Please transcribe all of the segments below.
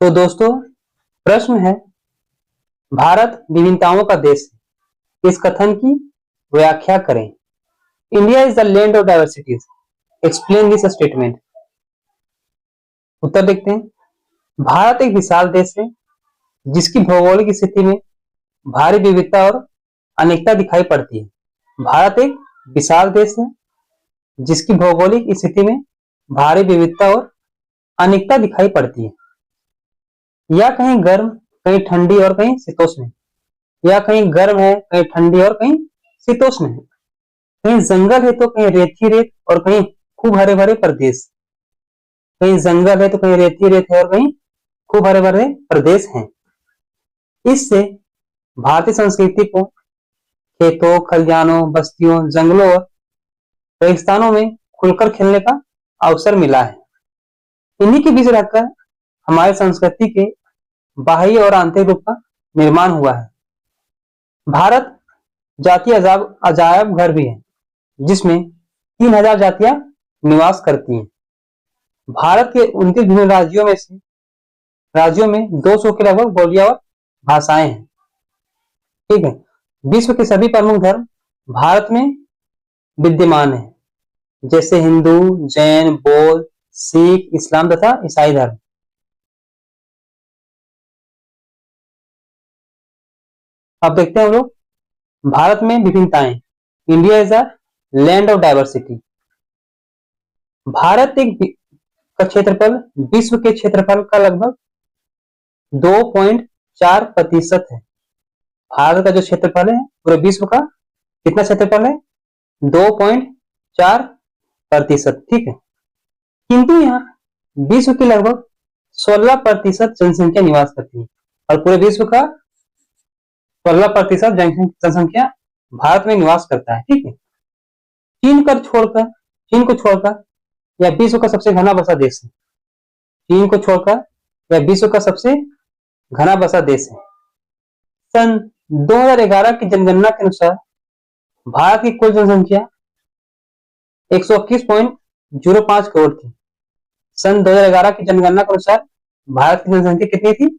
तो दोस्तों, प्रश्न है, भारत विविधताओं का देश है, इस कथन की व्याख्या करें। India is the land of diversities, explain this statement. उत्तर देखते हैं। भारत एक विशाल देश है जिसकी भौगोलिक स्थिति में भारी विविधता और अनेकता दिखाई पड़ती है। भारत एक विशाल देश है जिसकी भौगोलिक स्थिति में भारी विविधता और अनेकता दिखाई पड़ती है। या कहीं गर्म, कहीं ठंडी और कहीं शीतोष्ण है। या कहीं गर्म है, कहीं ठंडी और कहीं शीतोष्ण है। कहीं जंगल है तो कहीं रेत ही रेत और कहीं खूब हरे भरे प्रदेश। कहीं जंगल है तो कहीं रेत ही रेत है और कहीं खूब हरे भरे प्रदेश हैं। इससे भारतीय संस्कृति को खेतों, खलिहानों, बस्तियों, जंगलों और रेगिस्तानों में खुलकर खेलने का अवसर मिला है। इन्हीं के बीच रहकर हमारी संस्कृति के बाह्य और आंतरिक रूप का निर्माण हुआ है। भारत जातीय अजायब घर भी है जिसमें 3000 जातियां निवास करती हैं। भारत के 29 भिन्न राज्यों में 200 के लगभग बोलियां और भाषाएं हैं। ठीक है। विश्व के सभी प्रमुख धर्म भारत में विद्यमान है, जैसे हिंदू, जैन, बौद्ध, सिख, इस्लाम तथा ईसाई धर्म। अब देखते हैं हम लोग भारत में विभिन्नताएं। India is a land of diversity. भारत का क्षेत्रफल विश्व के क्षेत्रफल का लगभग 2.4% है। भारत का जो क्षेत्रफल है पूरे विश्व का कितना क्षेत्रफल है? 2.4%। ठीक है। किंतु यहाँ विश्व की लगभग 16% जनसंख्या निवास करती है और पूरे विश्व का 16% जनसंख्या भारत में निवास करता है। ठीक है। चीन को छोड़कर यह विश्व का सबसे घना बसा देश है। चीन को छोड़कर यह विश्व का सबसे घना बसा देश है। सन 2011 की जनगणना के अनुसार भारत की कुल जनसंख्या 121.05 करोड़ थी। सन 2011 की जनगणना के अनुसार भारत की जनसंख्या कितनी थी?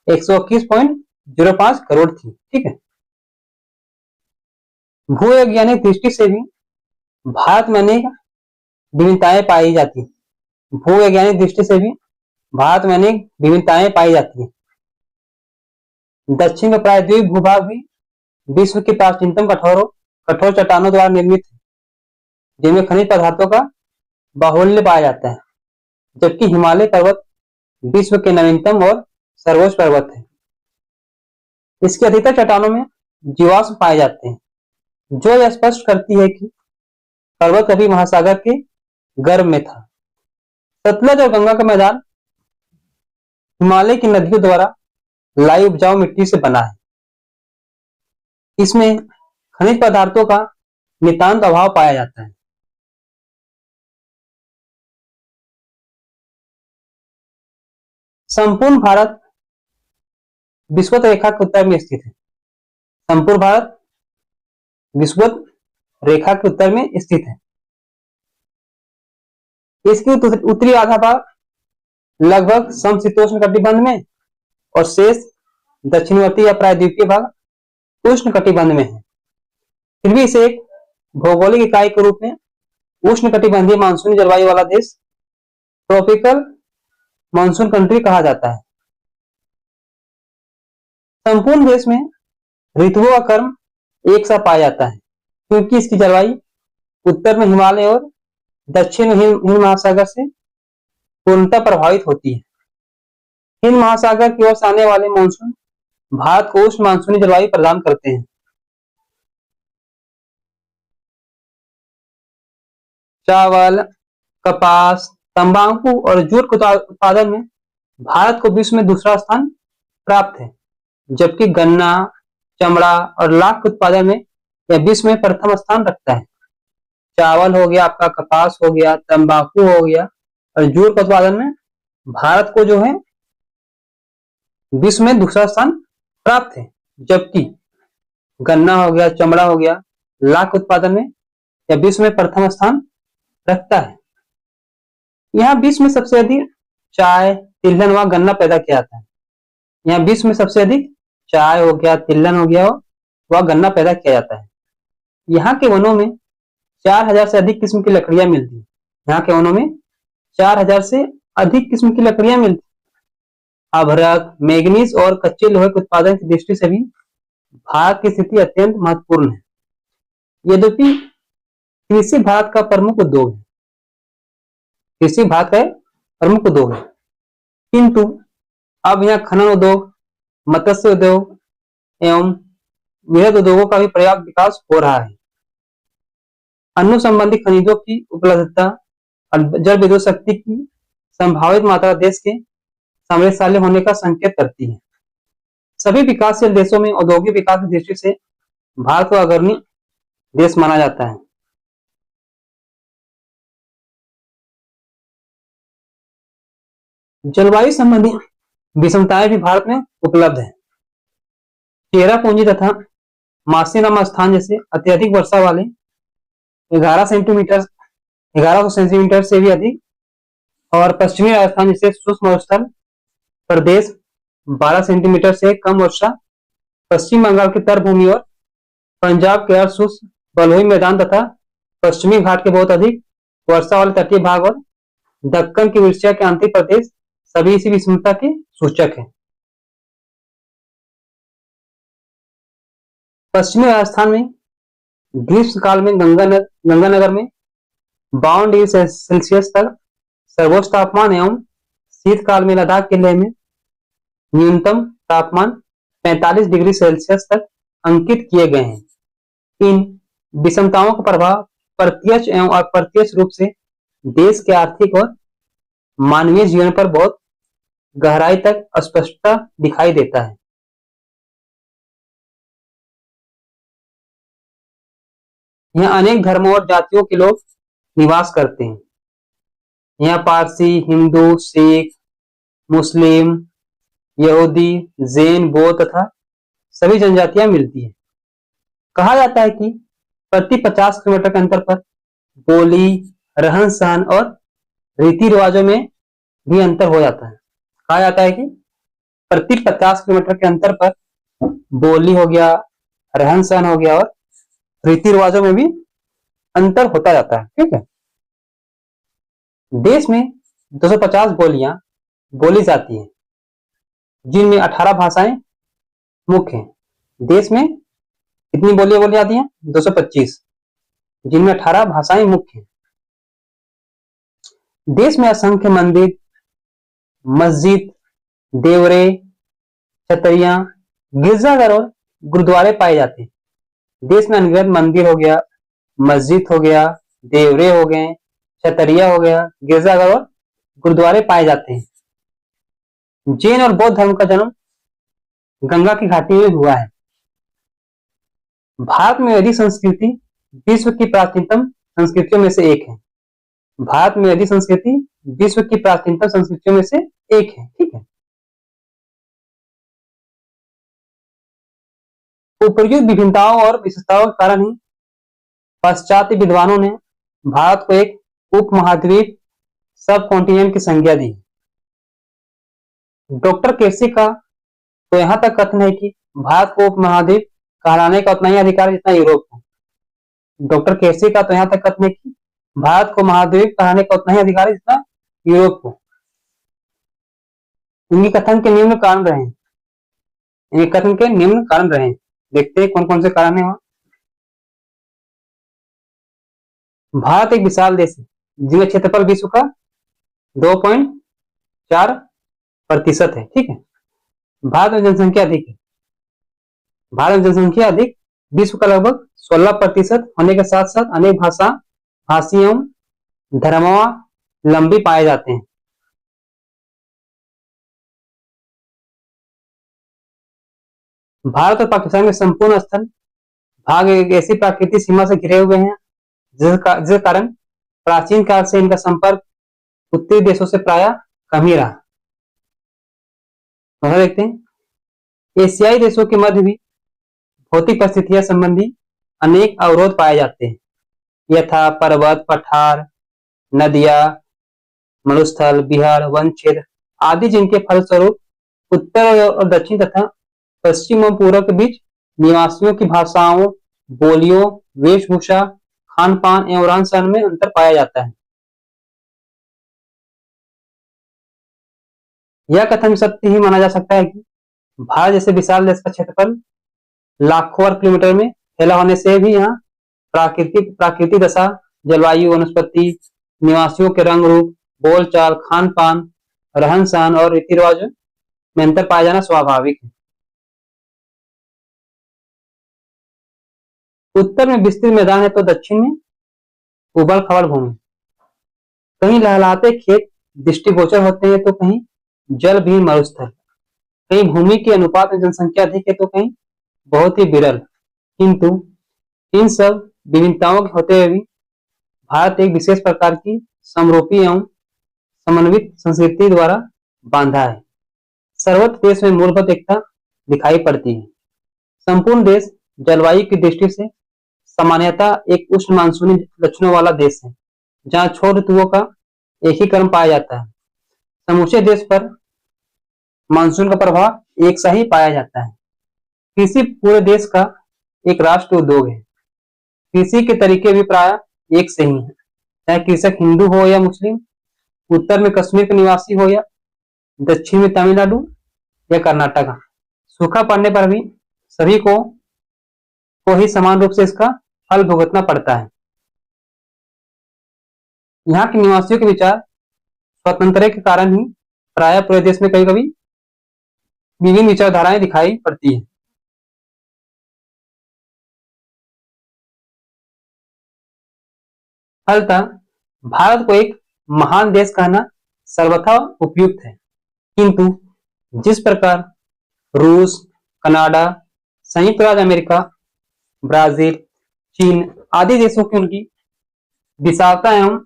121.05 करोड़ थी। ठीक है। भूवैज्ञानिक दृष्टि से भी भारत में अनेक विभिन्नताएं पाई जाती है। भूवैज्ञानिक दृष्टि से भी भारत में अनेक विभिन्नताएं पाई जाती है। दक्षिण में प्रायद्वीप भूभाग भी विश्व की प्राचीनतम कठोर चट्टानों द्वारा निर्मित है, जिनमें खनिज पदार्थों का बाहुल्य पाया जाता है, जबकि हिमालय पर्वत विश्व के नवीनतम और सर्वोच्च पर्वत है। इसके अधिकतर चट्टानों में जीवाश्म पाए जाते हैं, जो यह स्पष्ट करती है कि पर्वत कभी महासागर के गर्भ में था। सतलज और गंगा का मैदान हिमालय की नदियों द्वारा लाई उपजाऊ मिट्टी से बना है। इसमें खनिज पदार्थों का नितांत अभाव पाया जाता है। संपूर्ण भारत विषुवत रेखा के उत्तर में स्थित है। संपूर्ण भारत विषुवत रेखा के उत्तर में स्थित है। इसकी उत्तरी आधा भाग लगभग समशीतोष्ण कटिबंध में और शेष दक्षिणवर्ती या प्रायद्वीपीय भाग उष्ण कटिबंध में है। फिर भी इसे एक भौगोलिक इकाई के रूप में उष्ण कटिबंधीय मानसूनी जलवायु वाला देश, ट्रॉपिकल मानसून कंट्री कहा जाता है। संपूर्ण देश में ऋतुओं का क्रम एक सा पाया जाता है, क्योंकि इसकी जलवायु उत्तर में हिमालय और दक्षिण में हिंद महासागर से पूर्णतः प्रभावित होती है। हिंद महासागर की ओर से आने वाले मानसून भारत को उष्ण मानसूनी जलवायु प्रदान करते हैं। चावल, कपास, तंबाकू और जूट के उत्पादन में भारत को विश्व में दूसरा स्थान प्राप्त है, जबकि गन्ना, चमड़ा और लाख के उत्पादन में यह विश्व में प्रथम स्थान रखता है। चावल हो गया आपका, कपास हो गया, तंबाकू हो गया और जूट के उत्पादन में भारत को जो है विश्व में दूसरा स्थान प्राप्त है, जबकि गन्ना हो गया, चमड़ा हो गया, लाख उत्पादन में यह विश्व में प्रथम स्थान रखता है। यहाँ विश्व में सबसे अधिक चाय, तिलहन व गन्ना पैदा किया जाता है। यहाँ विश्व में सबसे अधिक चाय हो गया, तिलहन हो गया व गन्ना पैदा किया जाता है। यहाँ के वनों में 4000 से अधिक किस्म की लकड़ियां मिलती है। यहाँ के वनों में 4000 से अधिक किस्म की लकड़ियां मिलती है। अभ्रक, मैग्नीज और कच्चे लोहे के उत्पादन की दृष्टि से भी भारत की स्थिति अत्यंत महत्वपूर्ण है। यद्यपि कृषि भारत का प्रमुख उद्योग है, कृषि भारत का प्रमुख उद्योग है, किंतु अब यहाँ खनन उद्योग, मत्स्य उद्योग एवं वृहद उद्योगों का भी पर्याप्त विकास हो रहा है। अन्य संबंधी खनिजों की उपलब्धता और जल विद्युत शक्ति की संभावित मात्रा देश के समृद्धशाली होने का संकेत करती है। सभी विकासशील देशों में औद्योगिक विकास की दृष्टि से भारत को अग्रणी देश माना जाता है। जलवायु संबंधी विषमताएं भी भारत में उपलब्ध है। चेरापूंजी तथा मासीराम स्थान जैसे अत्यधिक वर्षा वाले 1100 सेंटीमीटर से भी अधिक और पश्चिमी राजस्थान जैसे शुष्क मरुस्थल प्रदेश 12 सेंटीमीटर से कम वर्षा, पश्चिम बंगाल की तरभूमि और पंजाब के शुष्क बलुई मैदान तथा पश्चिमी घाट के बहुत अधिक वर्षा वाले तटीय भाग और दक्कन की विषया के आंतरिक प्रदेश सभी इसी विषमता के सूचक हैं। पश्चिमी राजस्थान में ग्रीष्म काल में गंगानगर में 52 डिग्री सेल्सियस तक सर्वोच्च तापमान एवं शीतकाल में लद्दाख के लेह में न्यूनतम तापमान 45 डिग्री सेल्सियस तक अंकित किए गए हैं। इन विषमताओं का प्रभाव प्रत्यक्ष एवं अप्रत्यक्ष रूप से देश के आर्थिक और मानवीय जीवन पर बहुत गहराई तक स्पष्टता दिखाई देता है। यहाँ अनेक धर्मों और जातियों के लोग निवास करते हैं। यहाँ पारसी, हिंदू, सिख, मुस्लिम, यहूदी, जैन, बौद्ध तथा सभी जनजातियां मिलती हैं। कहा जाता है कि प्रति 50 किलोमीटर के अंतर पर बोली, रहन सहन और रीति रिवाजों में भी अंतर हो जाता है। कहा जाता है कि प्रति 50 किलोमीटर के अंतर पर बोली हो गया, रहन सहन हो गया और रीति रिवाजों में भी अंतर होता जाता है। ठीक है, देश में 250 बोलियां बोली जाती हैं, जिनमें 18 भाषाएं मुख्य हैं। देश में कितनी बोलियां बोली जाती हैं? 225, जिनमें 18 भाषाएं मुख्य हैं। देश में असंख्य मंदिर, मस्जिद, देवरे, छतरियां, गिरजाघर और गुरुद्वारे पाए जाते हैं। देश में अनगिनत मंदिर हो गया, मस्जिद हो गया, देवरे हो गए, छतरिया हो गया, गिरजाघर और गुरुद्वारे पाए जाते हैं। जैन और बौद्ध धर्म का जन्म गंगा की घाटी में हुआ है। भारत में वैदिक संस्कृति विश्व की प्राचीनतम संस्कृतियों में से एक है। भारत में वैदिक संस्कृति विश्व की प्राचीनतम संस्कृतियों में से एक है। ठीक है, उपर्युक्त विभिन्नताओं और विशेषताओं के कारण ही पाश्चात्य विद्वानों ने भारत को एक उपमहाद्वीप, सब कॉन्टिनेंट की संज्ञा दी। डॉक्टर केसी का तो यहां तक कथन है कि भारत को उपमहाद्वीप कहलाने का उतना ही अधिकार है जितना यूरोप को। डॉक्टर केसी का तो यहां तक कथन है कि भारत को महाद्वीप कहलाने का उतना ही अधिकार है जितना यूरोप को। इनके कथन के निम्न कारण रहे, इनके कथन के निम्न कारण रहे। देखते हैं कौन कौन से कारण है वहां। भारत एक विशाल देश है, जिसका क्षेत्रफल विश्व का 2.4% है। ठीक है, भारत में जनसंख्या अधिक है। भारत में जनसंख्या अधिक विश्व का लगभग 16% होने के साथ साथ अनेक भाषी एवं धर्मावलंबी पाए जाते हैं। भारत और पाकिस्तान के संपूर्ण स्थल भाग एक ऐसी प्राकृतिक सीमा से घिरे हुए हैं जिस कारण प्राचीन काल से इनका संपर्क उत्तरी देशों से प्राय कम ही रहा। देखते हैं, एशियाई देशों के मध्य भी भौतिक परिस्थितियां संबंधी अनेक अवरोध पाए जाते हैं, यथा पर्वत, पठार, नदियां, मरुस्थल, बिहार, वन क्षेत्र आदि, जिनके फलस्वरूप उत्तर और दक्षिण तथा पश्चिम और पूर्व के बीच निवासियों की भाषाओं, बोलियों, वेशभूषा, खान पान एवं रहन सहन में अंतर पाया जाता है। यह कथन सत्य ही माना जा सकता है कि भारत जैसे विशाल देश का क्षेत्रफल लाखों वर्ग किलोमीटर में फैला होने से भी यहाँ प्राकृतिक दशा, जलवायु, वनस्पति, निवासियों के रंग रूप, बोलचाल, खान पान, रहन सहन और रीति रिवाजों में अंतर पाया जाना स्वाभाविक है। उत्तर में विस्तृत मैदान है तो दक्षिण में उबड़ खाबड़ भूमि। कहीं लहलहाते खेत दृष्टिगोचर होते हैं तो कहीं जल भी मरुस्थल। कहीं भूमि के अनुपात में जनसंख्या अधिक है तो कहीं बहुत ही विरल। किंतु इन सब विभिन्नताओं के होते हुए भी भारत एक विशेष प्रकार की समरूपी एवं समन्वित संस्कृति द्वारा बांधा है। सर्वत्र देश में मूलभूत एकता दिखाई पड़ती है। संपूर्ण देश जलवायु की दृष्टि से सामान्यतः एक उष्ण मानसूनी लक्षणों वाला देश है, जहाँ 6 ऋतुओं का एक ही क्रम पाया जाता है। समूचे देश पर मानसून का प्रभाव एक सा ही पाया जाता है। कृषि पूरे देश का एक राष्ट्रीय उद्योग है। कृषि के तरीके भी प्राय एक से ही है, चाहे कृषक हिंदू हो या मुस्लिम, उत्तर में कश्मीर के निवासी हो या दक्षिण में तमिलनाडु या कर्नाटक। सूखा पड़ने पर भी सभी को ही समान रूप से इसका फल भुगतना पड़ता है। यहाँ के निवासियों के विचार स्वतंत्रता के कारण ही प्राय पूरे देश में कभी कभी विभिन्न विचारधाराएं दिखाई पड़ती है। फलतः भारत को एक महान देश कहना सर्वथा उपयुक्त है। किंतु जिस प्रकार रूस, कनाडा, संयुक्त राज्य अमेरिका, ब्राजील, चीन आदि देशों की उनकी विशालता एवं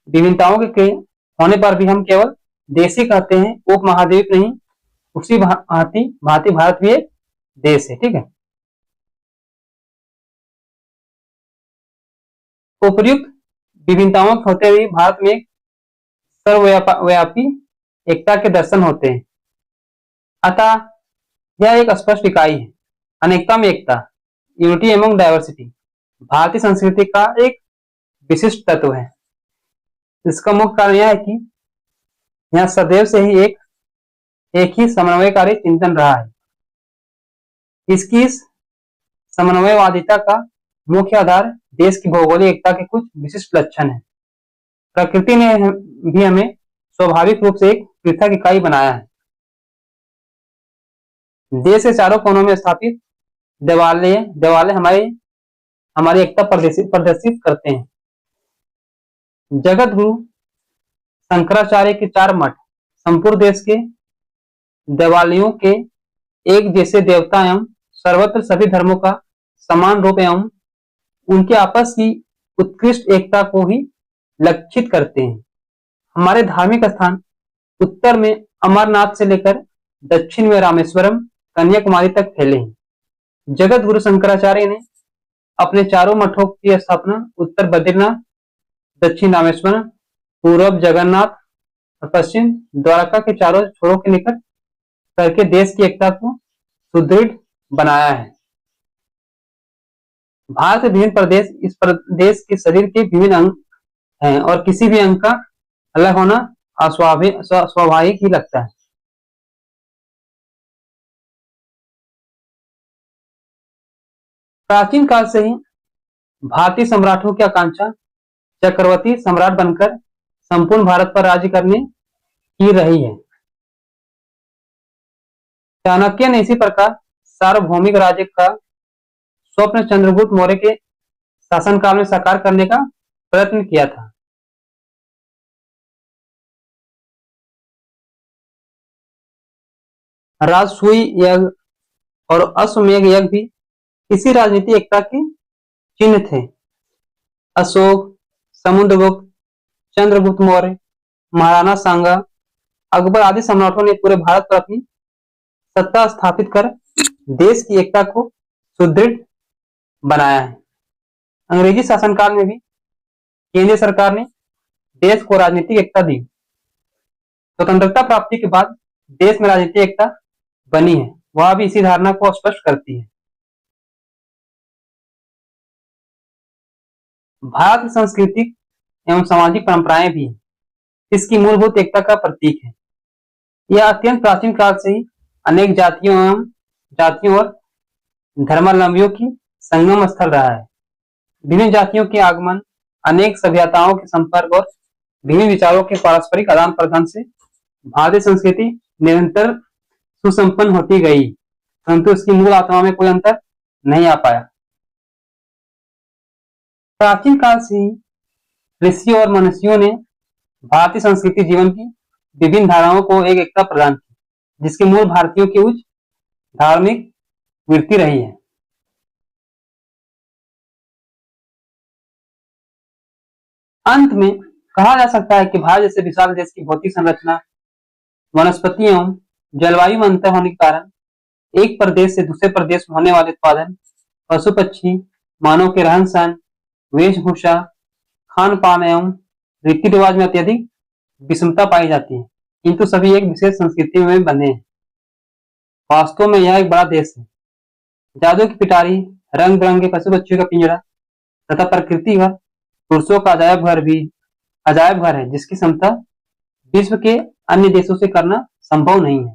विभिन्नताओं के होने पर भी हम केवल देश ही कहते हैं, उपमहाद्वीप नहीं, उसी भांति भारत भी एक देश है। ठीक है। उपर्युक्त विभिन्नताओं के होते हुए भारत में सर्वव्यापी एकता के दर्शन होते हैं। अतः यह एक स्पष्ट इकाई है, अनेकता में एकता, यूनिटी एमंग डायवर्सिटी, भारतीय संस्कृति का एक विशिष्ट तत्व है। इसका मुख्य कारण यह है कि यह सदैव से ही एक ही समन्वयकारी चिंतन रहा है। इसकी इस समन्वयवादिता का मुख्य आधार देश की भौगोलिक एकता के कुछ विशिष्ट लक्षण है। प्रकृति ने भी हमें स्वाभाविक रूप से एक पृथक इकाई बनाया है। देश के चारों कोनों में स्थापित देवालय हमारी एकता प्रदर्शित करते हैं। जगत गुरु शंकराचार्य के 4 मठ संपूर्ण देश के देवालयों के एक जैसे देवता एवं सर्वत्र सभी धर्मों का समान रूप एवं उनके आपस की उत्कृष्ट एकता को ही लक्षित करते हैं। हमारे धार्मिक स्थान उत्तर में अमरनाथ से लेकर दक्षिण में रामेश्वरम, कन्याकुमारी तक फैले हैं। जगत गुरु शंकराचार्य ने अपने 4 मठों की स्थापना उत्तर बद्रीनाथ, दक्षिण रामेश्वरम, पूर्व जगन्नाथ और पश्चिम द्वारका के चारों छोरों के निकट करके देश की एकता को सुदृढ़ बनाया है। भारत के विभिन्न प्रदेश इस प्रदेश के शरीर के विभिन्न अंग हैं और किसी भी अंग का अलग होना स्वाभाविक ही लगता है। प्राचीन काल से ही भारतीय सम्राटों की आकांक्षा चक्रवर्ती सम्राट बनकर संपूर्ण भारत पर राज्य करने की रही है। चाणक्य ने इसी प्रकार सार्वभौमिक राज्य का स्वप्न चंद्रगुप्त मौर्य के शासनकाल में साकार करने का प्रयत्न किया था। राजसूय यज्ञ और अश्वमेध यज्ञ भी इसी राजनीतिक एकता के चिन्ह थे। अशोक, समुद्रगुप्त, चंद्रगुप्त मौर्य, महाराणा सांगा, अकबर आदि सम्राटों ने पूरे भारत पर अपनी सत्ता स्थापित कर देश की एकता को सुदृढ़ बनाया है। अंग्रेजी शासनकाल में भी केंद्रीय सरकार ने देश को राजनीतिक एकता दी। स्वतंत्रता प्राप्ति के बाद देश में राजनीतिक एकता बनी है, वह भी इसी धारणा को स्पष्ट करती है। भारत की सांस्कृतिक एवं सामाजिक परंपराएं भी हैं, इसकी मूलभूत एकता का प्रतीक है। यह अत्यंत प्राचीन काल से ही अनेक जातियों और धर्मावलंबियों की संगम स्थल रहा है। विभिन्न जातियों के आगमन, अनेक सभ्यताओं के संपर्क और विभिन्न विचारों के पारस्परिक आदान प्रदान से भारतीय संस्कृति निरंतर सुसंपन्न होती गई, परंतु इसकी मूल आत्मा में कोई अंतर नहीं आ पाया। प्राचीन काल से ही ऋषियों और मनुष्यों ने भारतीय संस्कृति जीवन की विभिन्न धाराओं को एक एकता प्रदान की, जिसके मूल भारतीयों की उच्च धार्मिक वृत्ति रही है। अंत में कहा जा सकता है कि भारत जैसे विशाल देश की भौतिक संरचना, वनस्पति एवं जलवायु में अंतर होने के कारण एक प्रदेश से दूसरे प्रदेश में होने वाले उत्पादन, पशु पक्षी, मानव के रहन सहन, वेशभूषा, खान पान एवं रीति रिवाज में अत्यधिक विषमता पाई जाती है, किंतु सभी एक विशेष संस्कृति में बंधे हैं। वास्तव में यह एक बड़ा देश है। जादू की पिटारी, रंग बिरंगे पशु पक्षियों का पिंजरा तथा प्रकृति का पुरुषों का अजायब घर है, जिसकी क्षमता विश्व के अन्य देशों से करना संभव नहीं है।